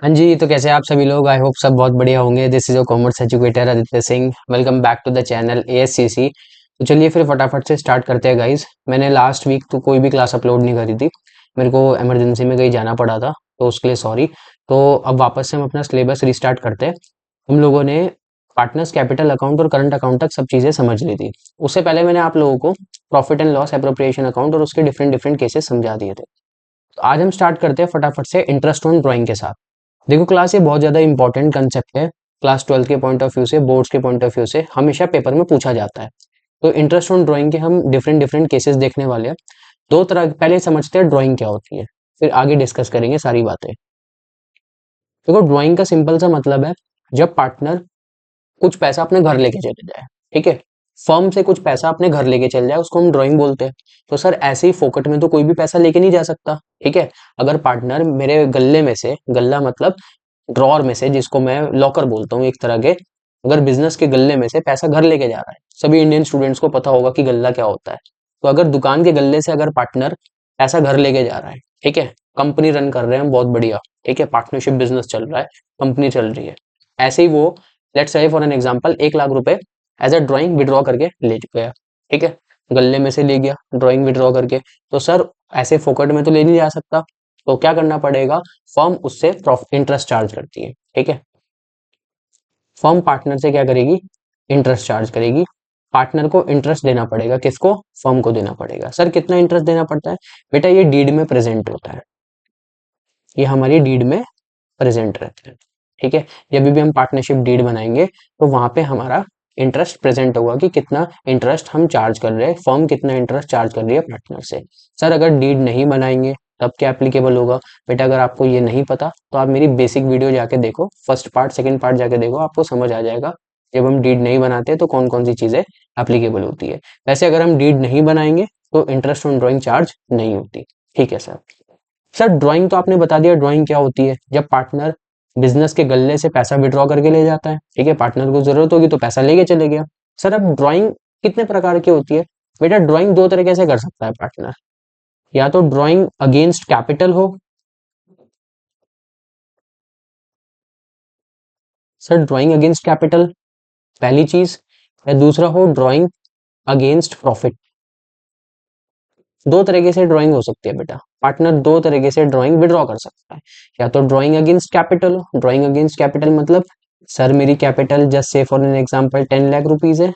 हाँ जी, तो कैसे हैं आप सभी लोग? आई होप सब बहुत बढ़िया होंगे। This is your commerce educator Aditya Singh. Welcome back to the channel ASCC. तो चलिए फिर फटाफट से स्टार्ट करते हैं गाइस। मैंने लास्ट वीक तो कोई भी क्लास अपलोड नहीं करी थी। मेरे को इमरजेंसी में कहीं जाना पड़ा था, तो उसके लिए सॉरी। तो अब वापस से हम अपना सिलेबस रिस्टार्ट करते हैं। हम लोगों ने पार्टनर्स कैपिटल अकाउंट और करंट अकाउंट तक सब चीज़ें समझ ली थी। उससे पहले मैंने आप लोगों को profit and loss appropriation account और उसके डिफरेंट डिफरेंट केसेस समझा दिए थे। तो आज हम स्टार्ट करते हैं फटाफट से इंटरेस्ट ऑन ड्राइंग के साथ। देखो क्लास, ये बहुत ज़्यादा इंपॉर्टेंट कंसेप्ट है। क्लास 12 के पॉइंट ऑफ व्यू से, बोर्ड्स के पॉइंट ऑफ व्यू से हमेशा पेपर में पूछा जाता है। तो इंटरेस्ट ऑन ड्राइंग के हम डिफरेंट डिफरेंट केसेस देखने वाले हैं। दो तरह, पहले समझते हैं ड्राइंग क्या होती है, फिर आगे डिस्कस करेंगे सारी बातें। देखो ड्राइंग का सिंपल सा मतलब है, जब पार्टनर कुछ पैसा अपने घर लेके चले जाए। ठीक है, फर्म से कुछ पैसा अपने घर लेके चले जाए, उसको हम ड्राइंग बोलते हैं। तो सर ऐसे ही फोकट में तो कोई भी पैसा लेके नहीं जा सकता। ठीक है, अगर पार्टनर मेरे गल्ले में से, गल्ला मतलब ड्रॉर में से, जिसको मैं लॉकर बोलता हूँ एक तरह के, अगर बिजनेस के गल्ले में से पैसा घर लेके जा रहा है, सभी इंडियन स्टूडेंट्स को पता होगा कि गल्ला क्या होता है। तो अगर दुकान के गल्ले से अगर पार्टनर पैसा घर लेके जा रहा है, ठीक है, कंपनी रन कर रहे हैं हम बहुत बढ़िया, ठीक है, पार्टनरशिप बिजनेस चल रहा है, कंपनी चल रही है, ऐसे ही वो let's say for an example 1 lakh रुपए एज अ ड्राइंग विड्रॉ करके ले गया। ठीक है, गल्ले में से ले गया ड्राइंग विड्रॉ करके। तो सर ऐसे फोकट में तो ले नहीं जा सकता, तो क्या करना पड़ेगा, फर्म उससे इंटरेस्ट चार्ज करती है। ठीक है, फर्म पार्टनर से क्या करेगी, इंटरेस्ट चार्ज करेगी। पार्टनर को इंटरेस्ट देना पड़ेगा, किसको, फर्म को देना पड़ेगा। सर कितना इंटरेस्ट देना पड़ता है बेटा, ये डीड में प्रेजेंट होता है, ये हमारी डीड में प्रेजेंट रहता है। ठीक है, जब भी हम पार्टनरशिप डीड बनाएंगे तो वहां पे हमारा इंटरेस्ट प्रेजेंट होगा कि कितना इंटरेस्ट हम चार्ज कर रहे हैं, फर्म कितना इंटरेस्ट चार्ज कर रही है पार्टनर से। सर अगर डीड नहीं बनाएंगे तब क्या एप्लीकेबल होगा बेटा, अगर आपको ये नहीं पता तो आप मेरी बेसिक वीडियो जाके देखो, फर्स्ट पार्ट सेकंड पार्ट जाके देखो, आपको समझ आ जाएगा जब हम डीड नहीं बनाते तो कौन कौन सी चीजें एप्लीकेबल होती है। वैसे अगर हम डीड नहीं बनाएंगे तो इंटरेस्ट ऑन ड्राइंग चार्ज नहीं होती। ठीक है सर। सर ड्राइंग तो आपने बता दिया, ड्राइंग क्या होती है, जब पार्टनर बिजनेस के गल्ले से पैसा विड्रॉ करके ले जाता है। ठीक है, पार्टनर को जरूरत होगी तो पैसा लेके चले गया। सर अब ड्राइंग कितने प्रकार की होती है बेटा, ड्राइंग दो तरीके से कर सकता है पार्टनर, या तो ड्राइंग अगेंस्ट कैपिटल हो। सर ड्राइंग अगेंस्ट कैपिटल पहली चीज, या दूसरा हो ड्राइंग अगेंस्ट प्रॉफिट। दो तरीके से ड्राइंग हो सकती है बेटा, पार्टनर दो तरीके से ड्राइंग विड्रॉ कर सकता है। या तो ड्राइंग अगेंस्ट कैपिटल हो, ड्राइंग अगेंस्ट कैपिटल मतलब सर मेरी capital just say for an example 10 lakh rupees है,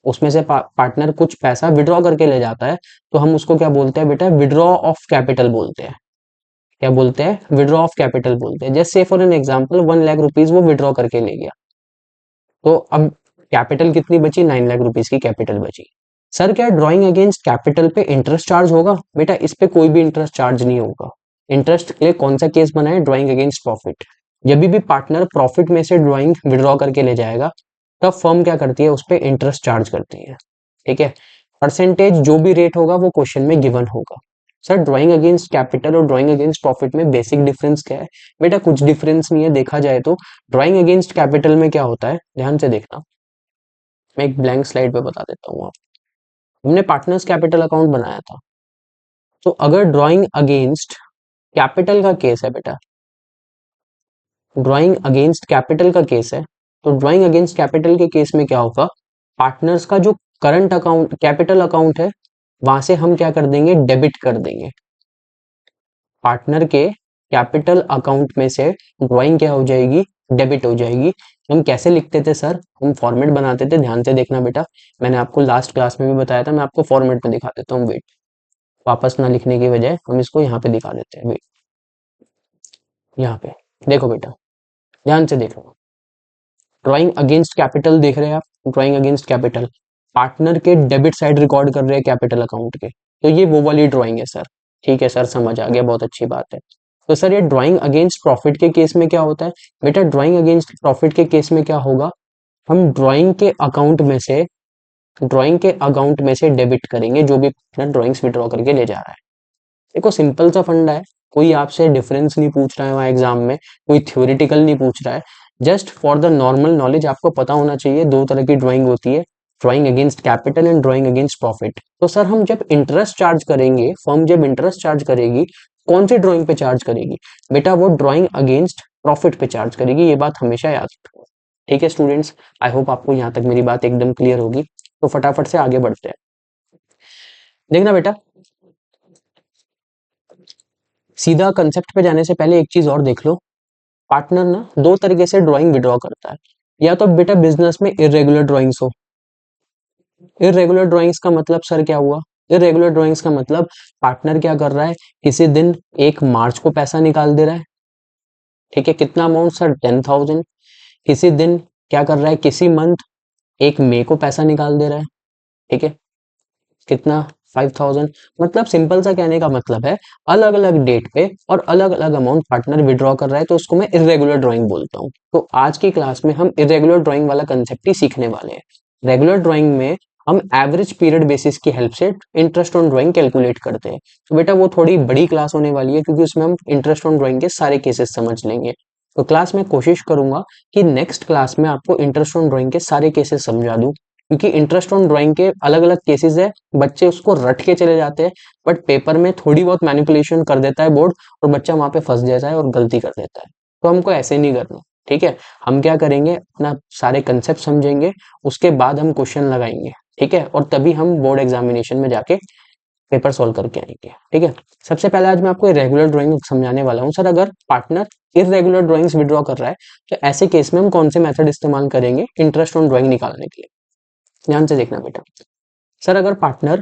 उसमें से पार्टनर कुछ पैसा विड्रॉ करके ले जाता है, तो हम उसको क्या बोलते हैं बेटा, विड्रॉ ऑफ कैपिटल बोलते हैं। क्या बोलते हैं, विड्रॉ ऑफ कैपिटल बोलते हैं। Just say for an example 1 lakh rupees वो विड्रॉ करके ले गया, तो अब कैपिटल कितनी बची, 9 लाख रुपीज की कैपिटल बची। सर क्या ड्राइंग अगेंस्ट कैपिटल पे इंटरेस्ट चार्ज होगा बेटा, इस पे कोई भी इंटरेस्ट चार्ज नहीं होगा। इंटरेस्ट के लिए कौन सा केस बना है, ड्राइंग अगेंस्ट प्रॉफिट। जब भी पार्टनर प्रॉफिट में से ड्राइंग विड्रॉ करके ले जाएगा, तब फर्म क्या करती है, उस पर इंटरेस्ट चार्ज करती है। ठीक है, परसेंटेज जो भी रेट होगा वो क्वेश्चन में गिवन होगा। सर ड्राइंग अगेंस्ट कैपिटल और ड्राइंग अगेंस्ट प्रॉफिट में बेसिक डिफरेंस क्या है बेटा, कुछ डिफरेंस नहीं है देखा जाए तो। ड्राइंग अगेंस्ट कैपिटल में क्या होता है, ध्यान से देखना, मैं एक ब्लैंक स्लाइड पे बता देता हूँ। हमने पार्टनर्स कैपिटल अकाउंट बनाया था, तो अगर ड्राइंग अगेंस्ट कैपिटल का केस है बेटा, ड्राइंग अगेंस्ट कैपिटल का केस है, तो ड्राइंग अगेंस्ट कैपिटल के केस में क्या होगा, पार्टनर्स का जो करंट अकाउंट कैपिटल अकाउंट है, वहां से हम क्या कर देंगे, डेबिट कर देंगे। पार्टनर के कैपिटल अकाउंट में से ड्राइंग क्या हो जाएगी, डेबिट हो जाएगी। हम कैसे लिखते थे सर, हम फॉर्मेट बनाते थे, ध्यान से देखना बेटा, मैंने आपको लास्ट क्लास में भी बताया था, मैं आपको फॉर्मेट में दिखा देता हूँ। वेट, वापस ना लिखने की बजाय हम इसको यहाँ पे दिखा देते हैं। वेट, यहाँ पे देखो बेटा, ध्यान से देखो, ड्राइंग अगेंस्ट कैपिटल देख रहे हैं आप, ड्राइंग अगेंस्ट कैपिटल, पार्टनर के डेबिट साइड रिकॉर्ड कर रहे हैं कैपिटल अकाउंट के, तो ये वो वाली ड्राइंग है सर। ठीक है सर, समझ आ गया, बहुत अच्छी बात है। तो सर ये ड्राइंग अगेंस्ट प्रॉफिट के केस में क्या होता है बेटा, ड्राइंग अगेंस्ट प्रॉफिट के केस में क्या होगा, हम ड्राइंग के अकाउंट में से डेबिट करेंगे जो भी पार्टनर ड्राइंग्स विड्रॉ करके ले जा रहा है। देखो सिंपल सा फंडा है, कोई आपसे डिफरेंस नहीं पूछ रहा है वहां एग्जाम में, कोई थ्योरेटिकल नहीं पूछ रहा है, just for the normal knowledge आपको पता होना चाहिए दो तरह की ड्राइंग होती है, drawing against capital and drawing against profit. तो सर हम जब इंटरेस्ट चार्ज करेंगे, फर्म जब इंटरेस्ट चार्ज करेगी, कौन सी ड्राइंग पे चार्ज करेगी बेटा? वो ड्राइंग अगेंस्ट प्रॉफिट पे चार्ज करेगी, ये बात हमेशा याद रखो। ठीक है स्टूडेंट्स, आई होप आपको यहाँ तक मेरी बात एकदम क्लियर होगी। तो फटाफट से आगे बढ़ते हैं। देखना बेटा, सीधा कंसेप्ट पे जाने से पहले एक चीज और देख लो। पार्टनर ना दो तरीके से ड्राइंग विड्रॉ करता है। या तो बेटा बिजनेस में इरेगुलर ड्राइंग्स हो। इरेगुलर ड्राइंग्स का मतलब सर क्या हुआ? इरेगुलर ड्राइंग्स का मतलब पार्टनर क्या कर रहा है, किसी दिन 1 मार्च को पैसा निकाल दे रहा है। ठीक है, कितना अमाउंट सर? 10,000। किसी दिन क्या कर रहा है, किसी मंथ 1 मई को पैसा निकाल दे रहा है। ठीक है, कितना? 5,000। मतलब सिंपल सा कहने का मतलब है, अलग अलग डेट पे और अलग अलग अमाउंट पार्टनर विड्रॉ कर रहा है, तो उसको मैं इरेगुलर ड्राइंग बोलता हूँ। तो आज की क्लास में हम इरेगुलर ड्राइंग वाला कंसेप्ट ही सीखने वाले हैं। रेगुलर ड्राइंग में हम एवरेज पीरियड बेसिस की हेल्प से इंटरेस्ट ऑन ड्राइंग कैलकुलेट करते हैं। तो बेटा वो थोड़ी बड़ी क्लास होने वाली है, क्योंकि उसमें हम इंटरेस्ट ऑन ड्राइंग के सारे केसेस समझ लेंगे। तो क्लास में कोशिश करूंगा कि नेक्स्ट क्लास में आपको इंटरेस्ट ऑन ड्राइंग के सारे केसेस समझा दूं, क्योंकि इंटरेस्ट ऑन ड्राइंग के अलग अलग केसेस है। बच्चे उसको रट के चले जाते हैं, बट पेपर में थोड़ी बहुत मैनिपुलेशन कर देता है बोर्ड, और बच्चा वहां पे फंस जाता है और गलती कर देता है। तो हमको ऐसे नहीं करना। ठीक है, हम क्या करेंगे, अपना सारे कंसेप्ट समझेंगे, उसके बाद हम क्वेश्चन लगाएंगे। ठीक है, और तभी हम बोर्ड एग्जामिनेशन में जाके पेपर सॉल्व करके आएंगे। ठीक है, सबसे पहले आज मैं आपको इरेगुलर ड्राइंग समझाने वाला हूँ। सर अगर पार्टनर इरेगुलर ड्राइंग्स विड्रॉ कर रहा है, तो ऐसे केस में हम कौन से मेथड इस्तेमाल करेंगे इंटरेस्ट ऑन ड्राइंग निकालने के लिए? ध्यान से देखना बेटा। सर अगर पार्टनर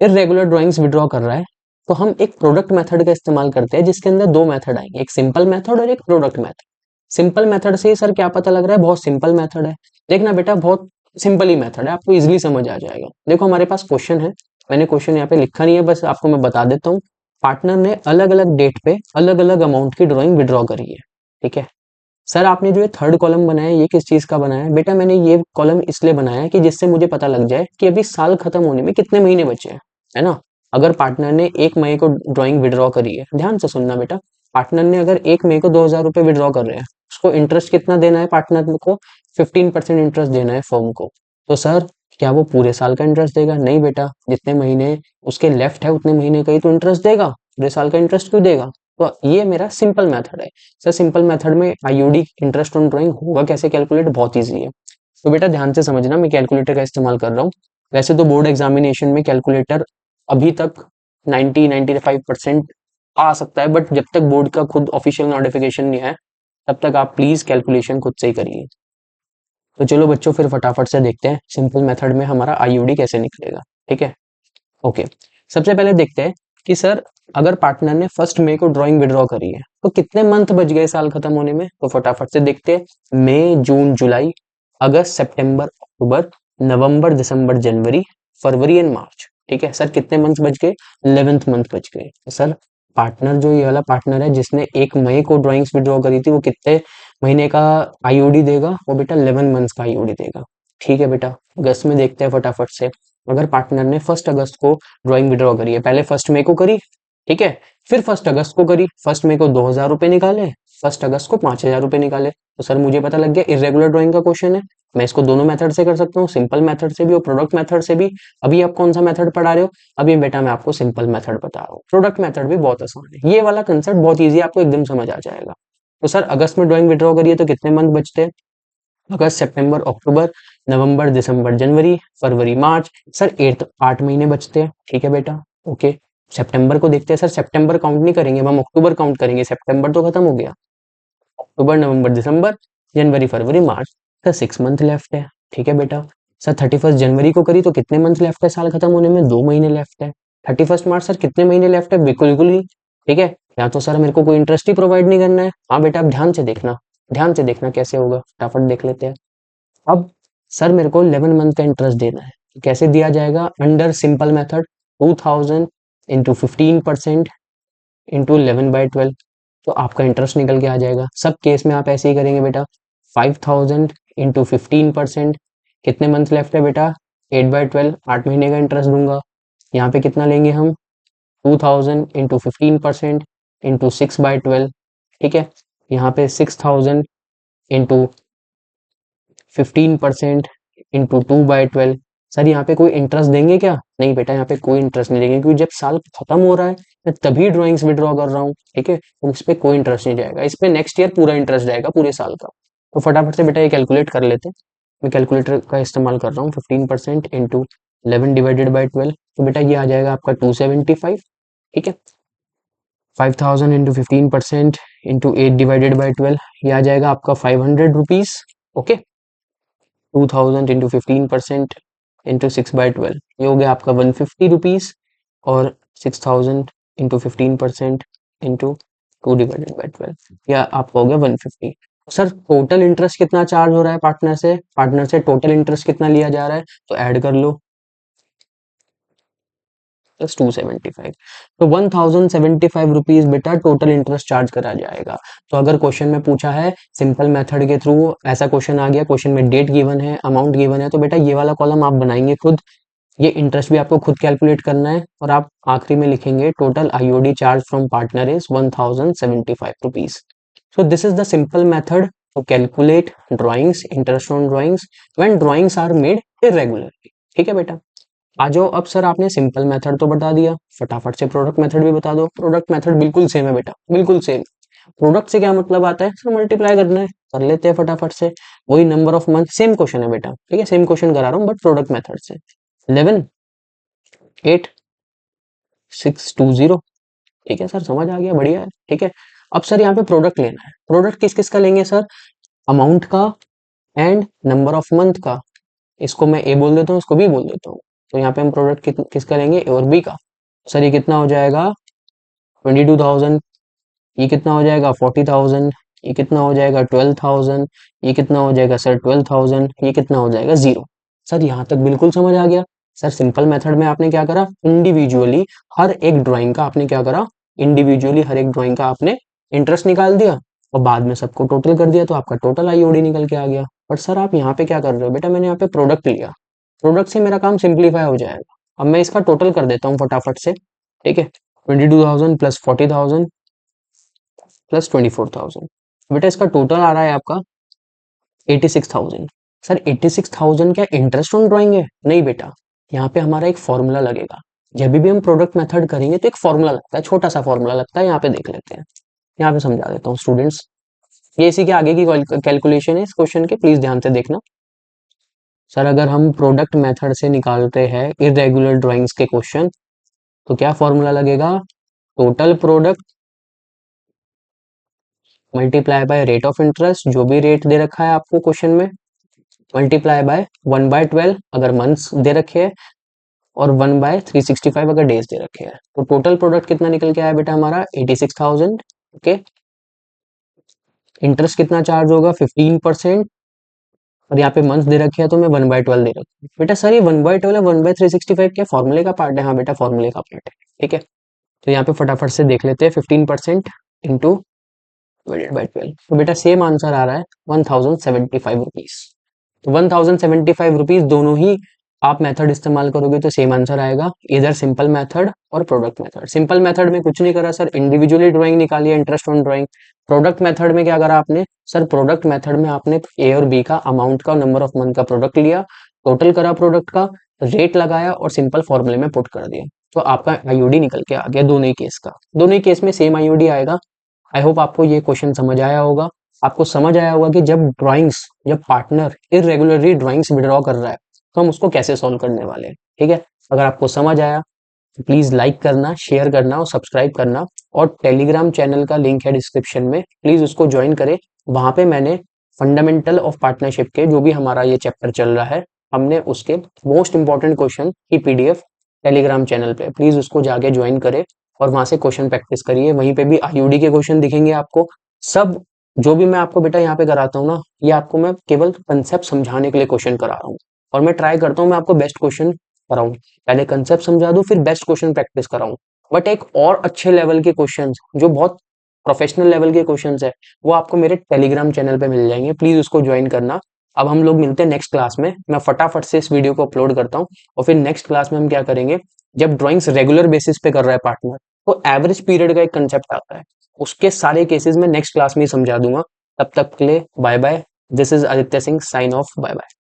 इरेगुलर ड्राइंग्स विड्रॉ कर रहा है, तो हम एक प्रोडक्ट मेथड का इस्तेमाल करते हैं, जिसके अंदर दो मेथड आएंगे, एक सिंपल मेथड और एक प्रोडक्ट मेथड। सिंपल मेथड से सर क्या पता लग रहा है, बहुत सिंपल मेथड है। देखना बेटा, बहुत सिंपल ही मेथड है, आपको इजीली समझ आ जाएगा। देखो हमारे पास क्वेश्चन है, मैंने क्वेश्चन यहाँ पे लिखा नहीं है, बस आपको मैं बता देता हूँ। पार्टनर ने अलग अलग डेट पे अलग अलग अमाउंट की ड्राइंग विड्रॉ करी है। ठीक है, सर आपने जो ये थर्ड कॉलम बनाया है, ये किस चीज का बनाया है? बेटा मैंने ये कॉलम इसलिए बनाया है कि जिससे मुझे पता लग जाए कि अभी साल खत्म होने में कितने महीने बचे हैं, है ना। अगर पार्टनर ने 1 मई को ड्राइंग विड्रॉ करी है, ध्यान से सुनना बेटा, पार्टनर ने अगर 1 मई को 2,000 रुपए विड्रॉ कर रहे हैं, उसको इंटरेस्ट कितना देना है पार्टनर को? 15% इंटरेस्ट देना है फर्म को। तो सर क्या वो पूरे साल का इंटरेस्ट देगा? नहीं बेटा, जितने महीने उसके लेफ्ट है उतने महीने का ही तो इंटरेस्ट देगा, पूरे साल का इंटरेस्ट क्यों देगा? तो ये मेरा सिंपल मेथड है। सर सिंपल मेथड में आईयूडी इंटरेस्ट ऑन ड्राइंग होगा कैसे कैलकुलेट? बहुत ईजी है। तो बेटा ध्यान से समझना, मैं कैलकुलेटर का इस्तेमाल कर रहा हूँ। वैसे तो बोर्ड एग्जामिनेशन में कैलकुलेटर अभी तक 90-95% आ सकता है, बट जब तक बोर्ड का खुद ऑफिशियल नोटिफिकेशन नहीं है, तब तक आप प्लीज कैलकुलेशन खुद से ही करिए। तो चलो बच्चों, फिर फटाफट से देखते हैं सिंपल मेथड में हमारा आईयूडी कैसे निकलेगा। ठीक है, ओके। सबसे पहले देखते हैं कि सर अगर पार्टनर ने 1 मई को ड्राइंग विड्रॉ करी है, तो कितने मंथ बच गए साल खत्म होने में? तो फटाफट से देखते हैं। मई, जून, जुलाई, अगस्त, सितंबर, अक्टूबर, नवंबर, दिसंबर, जनवरी, फरवरी एंड मार्च। ठीक है सर, कितने मंथ बच गए? 11th मंथ बच गए। तो सर पार्टनर जो ये वाला पार्टनर है जिसने 1 मई को ड्राइंग्स विड्रॉ करी थी, वो कितने महीने का आईयूडी देगा? वो बेटा 11 मंथ्स का आईयूडी देगा। ठीक है बेटा, अगस्त में देखते हैं फटाफट से। अगर पार्टनर ने 1 अगस्त को ड्राइंग विड्रॉ करी है, पहले 1 मई को करी, ठीक है, फिर 1 अगस्त को करी। 1 मई को 2,000 रुपए निकाले, 1 अगस्त को 5,000 रुपए निकाले। तो सर मुझे पता लग गया इरेगुलर ड्राइंग का क्वेश्चन है। मैं इसको दोनों मेथड से कर सकता हूँ, सिंपल मेथड से भी और प्रोडक्ट मेथड से भी। अभी आप कौन सा मेथड पढ़ा रहे हो? अभी बेटा मैं आपको सिंपल मेथड बता रहा हूँ, प्रोडक्ट मेथड भी बहुत आसान है। ये वाला कंसेप्ट बहुत ईजी, आपको एकदम समझ आ जाएगा। तो सर अगस्त में ड्राइंग विड्रॉ करिए तो कितने मंथ बचते हैं? अगस्त, सितंबर, अक्टूबर, नवंबर, दिसंबर, जनवरी, फरवरी, मार्च। सर 8 महीने बचते हैं। ठीक है बेटा, ओके। सितंबर को देखते हैं। सर सितंबर काउंट नहीं करेंगे, हम अक्टूबर काउंट करेंगे, सितंबर तो खत्म हो गया। अक्टूबर, नवंबर, दिसंबर, जनवरी, फरवरी, मार्च। सर 6 मंथ लेफ्ट है। ठीक है बेटा। सर 31 जनवरी को करी तो कितने मंथ लेफ्ट है साल खत्म होने में? 2 महीने लेफ्ट है। 31 मार्च सर कितने महीने लेफ्ट है? बिल्कुल बिल्कुल ही। ठीक है, या तो सर मेरे को कोई इंटरेस्ट ही प्रोवाइड नहीं करना है। हाँ बेटा, आप ध्यान से देखना, ध्यान से देखना कैसे होगा, फटाफट देख लेते हैं। अब सर मेरे को 11 मंथ का इंटरेस्ट देना है, तो कैसे दिया जाएगा? Under simple method, 2000 into 15% into 11/12। तो आपका इंटरेस्ट निकल के आ जाएगा। सब केस में आप ऐसे ही करेंगे बेटा। 5,000 इंटू 15%, कितने मंथ लेफ्ट है बेटा? 8/12, 8 महीने का इंटरेस्ट दूंगा। यहाँ पे कितना लेंगे हम? 2000 इंटू 15% इंटू 6/12। ठीक है, यहाँ पे 6000 इंटू 15% इंटू 2/12। सर यहाँ पे कोई इंटरेस्ट देंगे क्या? नहीं बेटा, यहाँ पे कोई इंटरेस्ट नहीं देंगे, क्योंकि जब साल खत्म हो रहा है मैं तभी ड्राइंग्स विड्रॉ कर रहा हूँ, ठीक है। तो इस पे कोई इंटरेस्ट नहीं जाएगा, इस पे नेक्स्ट ईयर पूरा इंटरेस्ट जाएगा पूरे साल का। तो फटाफट से बेटा ये कैलकुलेट कर लेते हैं। मैं कैलकुलेटर का इस्तेमाल कर रहा हूँ। 15% इंटू 11 डिवाइडेड बाई 12, तो बेटा ये आ जाएगा आपका 275, ठीक है। 5000 इंटू 15% इंटू 8 डिवाइडेड बाई 12, ये आ जाएगा आपका 500 रुपीज, ओके। 2000 इंटू 15% इंटू 6/12, ये हो गया आपका 150 रुपीज। और 6000 इंटू 15% इंटू 2 डिवाइडेड बाई 12, या आपका हो गया 150। सर टोटल इंटरेस्ट कितना चार्ज हो रहा है पार्टनर से टोटल इंटरेस्ट कितना लिया जा रहा है, तो ऐड कर लो, प्लस 275। तो 1075 रुपीज बेटा टोटल इंटरेस्ट चार्ज करा जाएगा। तो अगर क्वेश्चन में पूछा है सिंपल मेथड के थ्रू, ऐसा क्वेश्चन आ गया, क्वेश्चन में डेट गिवन है, अमाउंट गिवन है, तो बेटा ये वाला कॉलम आप बनाएंगे खुद, ये इंटरेस्ट भी आपको खुद कैलकुलेट करना है, और आप आखिरी में लिखेंगे total IOD charge from partner is 1075 rupees. So this is the simple method to calculate drawings, interest on drawings when drawings are made irregularly, ठीक है बेटा। आ जाओ, अब सर आपने सिंपल मेथड तो बता दिया, फटाफट से प्रोडक्ट मेथड भी बता दो। प्रोडक्ट मेथड बिल्कुल सेम है बेटा, बिल्कुल सेम। प्रोडक्ट से क्या मतलब आता है सर, मल्टीप्लाई करना है, कर लेते हैं फटाफट से। वही number of month, same question है बेटा, ठीक है, सेम क्वेश्चन करा रहा हूँ बट प्रोडक्ट मेथड से। 11 8 6 2 0, ठीक है सर, समझ आ गया, बढ़िया है, ठीक है। अब सर यहाँ पे प्रोडक्ट लेना है, प्रोडक्ट किस किस का लेंगे सर, अमाउंट का एंड नंबर ऑफ मंथ का। इसको मैं ए बोल देता हूँ, इसको बी बोल देता हूँ। तो यहाँ पे हम प्रोडक्ट किसका लेंगे, ए और बी का। सर ये कितना हो जाएगा 22,000, ये कितना हो जाएगा 40,000, ये कितना हो जाएगा 12,000, ये कितना हो जाएगा सर 12,000, ये कितना हो जाएगा 0। सर यहाँ तक बिल्कुल समझ आ गया। सर सिंपल मेथड में आपने क्या करा, इंडिविजुअली हर एक ड्राइंग का आपने क्या करा, इंडिविजुअली हर एक ड्राइंग का आपने इंटरेस्ट निकाल दिया, और बाद में सबको टोटल कर दिया, तो आपका टोटल आईओडी निकल के आ गया। बट सर आप यहाँ पे क्या कर रहे हो बेटा, मैंने यहाँ पे प्रोडक्ट लिया, प्रोडक्ट से मेरा काम सिंप्लीफाई हो जाएगा। अब मैं इसका टोटल कर देता हूँ फटाफट से, ठीक है। 22,000 प्लस 40,000 प्लस 24,000, बेटा इसका टोटल आ रहा है आपका 86,000। सर 86,000 क्या इंटरेस्ट ऑन ड्राइंग है, नहीं बेटा, यहाँ पे हमारा एक फॉर्मूला लगेगा। जब भी हम प्रोडक्ट मेथड करेंगे तो एक फॉर्मूला लगता है, छोटा सा फॉर्मूला लगता है, यहाँ पे देख लेते हैं। यहाँ पे समझा देता हूँ स्टूडेंट्स, ये इसी के आगे की कैलकुलेशन है इस क्वेश्चन के, प्लीज ध्यान से देखना। सर अगर हम प्रोडक्ट मेथड से निकालते हैं इरेगुलर ड्राइंग्स के क्वेश्चन, तो क्या फॉर्मूला लगेगा, total product multiply by rate of interest, जो भी रेट दे रखा है आपको क्वेश्चन में, मल्टीप्लाई बाय 1/12 अगर मंथ्स दे रखे हैं, और 1/365 अगर डेज दे रखे हैं। तो टोटल प्रोडक्ट कितना निकल के आया बेटा हमारा 86,000, ओके। इंटरेस्ट कितना चार्ज होगा 15%, और यहाँ पे मंथ दे रखे हैं तो मैं 1/12 दे रखा हूँ। बेटा सर ये 1/12 है, 1/365 क्या फॉर्मूले का पार्ट है, हाँ बेटा फॉर्मूले का पार्ट है, ठीक है। तो यहाँ पे फटाफट से देख लेते हैं, 15% इंटू डिवाइडेड बाई 12, तो बेटा सेम आंसर आ रहा है 1075 रुपीज। तो 1075 रुपीज दोनों ही आप मेथड इस्तेमाल करोगे तो सेम आंसर आएगा, इधर सिंपल मेथड और प्रोडक्ट मेथड। सिंपल मेथड में कुछ नहीं करा सर, इंडिविजुअली ड्राइंग निकाली है, interest on drawing. Product method में क्या करा आपने सर, प्रोडक्ट मेथड में आपने ए और बी का अमाउंट का, नंबर ऑफ मंथ का प्रोडक्ट लिया, टोटल करा प्रोडक्ट का, रेट लगाया और सिंपल फॉर्मूले में पुट कर दिया, तो आपका आईओडी निकल के आ गया दोनों ही केस का। दोनों ही केस में सेम आईओडी आएगा। आई होप आपको ये क्वेश्चन समझ आया होगा। आपको समझ आया होगा कि जब पार्टनर इरेगुलरली ड्राइंग्स विड्रॉ कर रहा है तो हम उसको कैसे सॉल्व करने वाले हैं, ठीक है। अगर आपको समझ आया तो प्लीज लाइक करना, शेयर करना और सब्सक्राइब करना, और टेलीग्राम चैनल का लिंक है डिस्क्रिप्शन में, प्लीज उसको ज्वाइन करें। वहां पे मैंने फंडामेंटल ऑफ पार्टनरशिप के जो भी हमारा ये चैप्टर चल रहा है, हमने उसके मोस्ट इंपॉर्टेंट क्वेश्चन की पीडीएफ टेलीग्राम चैनल पे, प्लीज उसको जाके ज्वाइन करें और वहां से क्वेश्चन प्रैक्टिस करिए। वहीं पे भी आईओडी के क्वेश्चन दिखेंगे आपको। सब जो भी मैं आपको बेटा यहाँ पे कराता हूँ ना, ये आपको मैं केवल कंसेप्ट समझाने के लिए क्वेश्चन करा रहा हूँ, और मैं ट्राई करता हूँ मैं आपको बेस्ट क्वेश्चन कराऊं, पहले कंसेप्ट समझा दूं फिर बेस्ट क्वेश्चन प्रैक्टिस कराऊं। बट एक और अच्छे लेवल के क्वेश्चंस, जो बहुत प्रोफेशनल लेवल के क्वेश्चंस है, वो आपको मेरे टेलीग्राम चैनल पे मिल जाएंगे, प्लीज उसको ज्वाइन करना। अब हम लोग मिलते हैं नेक्स्ट क्लास में, मैं फटाफट से इस वीडियो को अपलोड करता हूँ, और फिर नेक्स्ट क्लास में हम क्या करेंगे, जब ड्राइंग्स रेगुलर बेसिस पे कर रहा है पार्टनर, तो एवरेज पीरियड का एक कंसेप्ट आता है, उसके सारे केसेस में नेक्स्ट क्लास में ही समझा दूंगा। तब तक के लिए bye bye, this is Aditya Singh, sign off, bye bye.